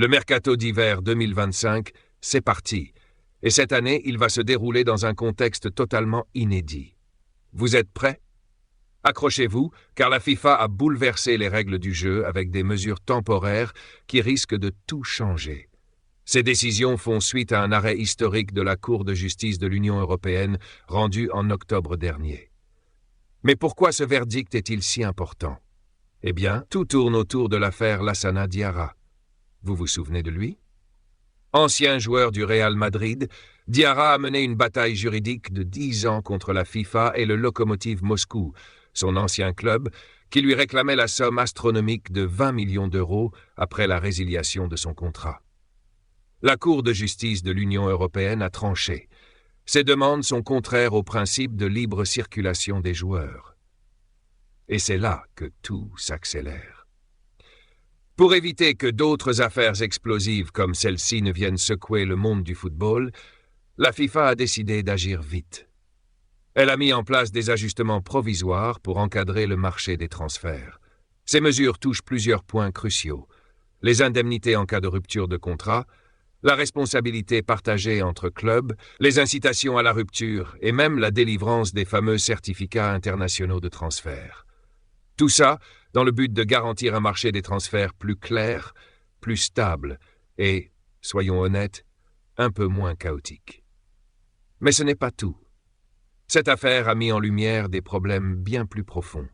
Le mercato d'hiver 2025, c'est parti. Et cette année, il va se dérouler dans un contexte totalement inédit. Vous êtes prêts? Accrochez-vous, car la FIFA a bouleversé les règles du jeu avec des mesures temporaires qui risquent de tout changer. Ces décisions font suite à un arrêt historique de la Cour de justice de l'Union européenne rendu en octobre dernier. Mais pourquoi ce verdict est-il si important? Eh bien, tout tourne autour de l'affaire Lassana Diarra. Vous vous souvenez de lui? Ancien joueur du Real Madrid, Diarra a mené une bataille juridique de 10 ans contre la FIFA et le Lokomotiv Moscou, son ancien club, qui lui réclamait la somme astronomique de 20 millions d'euros après la résiliation de son contrat. La Cour de justice de l'Union européenne a tranché. Ces demandes sont contraires au principe de libre circulation des joueurs. Et c'est là que tout s'accélère. Pour éviter que d'autres affaires explosives comme celle-ci ne viennent secouer le monde du football, la FIFA a décidé d'agir vite. Elle a mis en place des ajustements provisoires pour encadrer le marché des transferts. Ces mesures touchent plusieurs points cruciaux. Les indemnités en cas de rupture de contrat, la responsabilité partagée entre clubs, les incitations à la rupture et même la délivrance des fameux certificats internationaux de transfert. Tout ça dans le but de garantir un marché des transferts plus clair, plus stable et, soyons honnêtes, un peu moins chaotique. Mais ce n'est pas tout. Cette affaire a mis en lumière des problèmes bien plus profonds.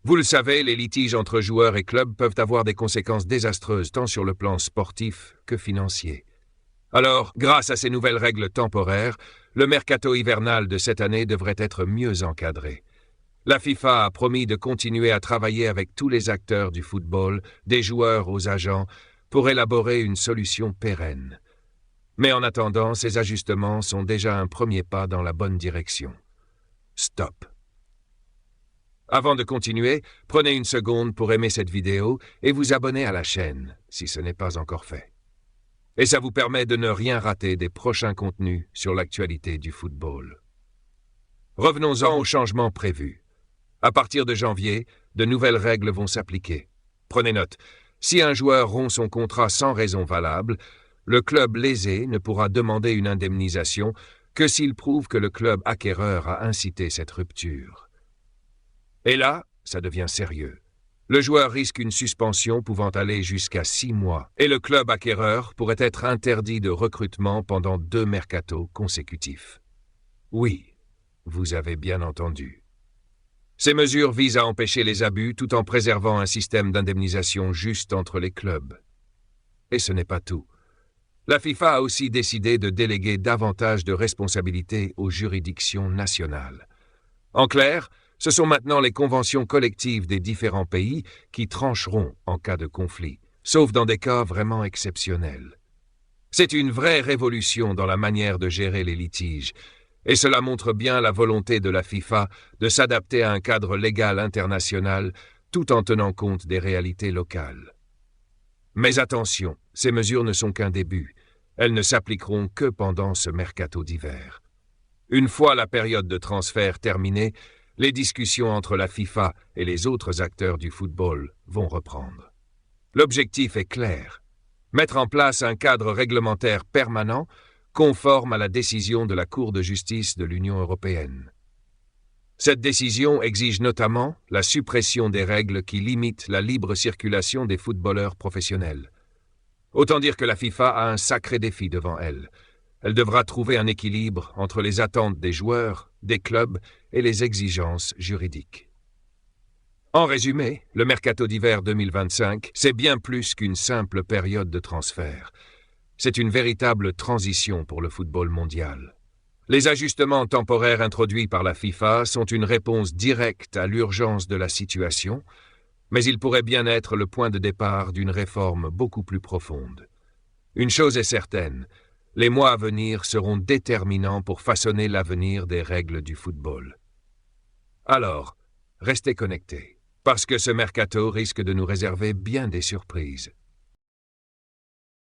Vous le savez, les litiges entre joueurs et clubs peuvent avoir des conséquences désastreuses tant sur le plan sportif que financier. Alors, grâce à ces nouvelles règles temporaires, le mercato hivernal de cette année devrait être mieux encadré. La FIFA a promis de continuer à travailler avec tous les acteurs du football, des joueurs aux agents, pour élaborer une solution pérenne. Mais en attendant, ces ajustements sont déjà un premier pas dans la bonne direction. Stop. Avant de continuer, prenez une seconde pour aimer cette vidéo et vous abonner à la chaîne, si ce n'est pas encore fait. Et ça vous permet de ne rien rater des prochains contenus sur l'actualité du football. Revenons-en aux changements prévus. À partir de janvier, de nouvelles règles vont s'appliquer. Prenez note, si un joueur rompt son contrat sans raison valable, le club lésé ne pourra demander une indemnisation que s'il prouve que le club acquéreur a incité cette rupture. Et là, ça devient sérieux. Le joueur risque une suspension pouvant aller jusqu'à 6 mois et le club acquéreur pourrait être interdit de recrutement pendant 2 mercatos consécutifs. Oui, vous avez bien entendu. Ces mesures visent à empêcher les abus tout en préservant un système d'indemnisation juste entre les clubs. Et ce n'est pas tout. La FIFA a aussi décidé de déléguer davantage de responsabilités aux juridictions nationales. En clair, ce sont maintenant les conventions collectives des différents pays qui trancheront en cas de conflit, sauf dans des cas vraiment exceptionnels. C'est une vraie révolution dans la manière de gérer les litiges, et cela montre bien la volonté de la FIFA de s'adapter à un cadre légal international tout en tenant compte des réalités locales. Mais attention, ces mesures ne sont qu'un début. Elles ne s'appliqueront que pendant ce mercato d'hiver. Une fois la période de transfert terminée, les discussions entre la FIFA et les autres acteurs du football vont reprendre. L'objectif est clair, mettre en place un cadre réglementaire permanent conforme à la décision de la Cour de justice de l'Union européenne. Cette décision exige notamment la suppression des règles qui limitent la libre circulation des footballeurs professionnels. Autant dire que la FIFA a un sacré défi devant elle. Elle devra trouver un équilibre entre les attentes des joueurs, des clubs et les exigences juridiques. En résumé, le mercato d'hiver 2025, c'est bien plus qu'une simple période de transfert. C'est une véritable transition pour le football mondial. Les ajustements temporaires introduits par la FIFA sont une réponse directe à l'urgence de la situation, mais ils pourraient bien être le point de départ d'une réforme beaucoup plus profonde. Une chose est certaine, les mois à venir seront déterminants pour façonner l'avenir des règles du football. Alors, restez connectés, parce que ce mercato risque de nous réserver bien des surprises.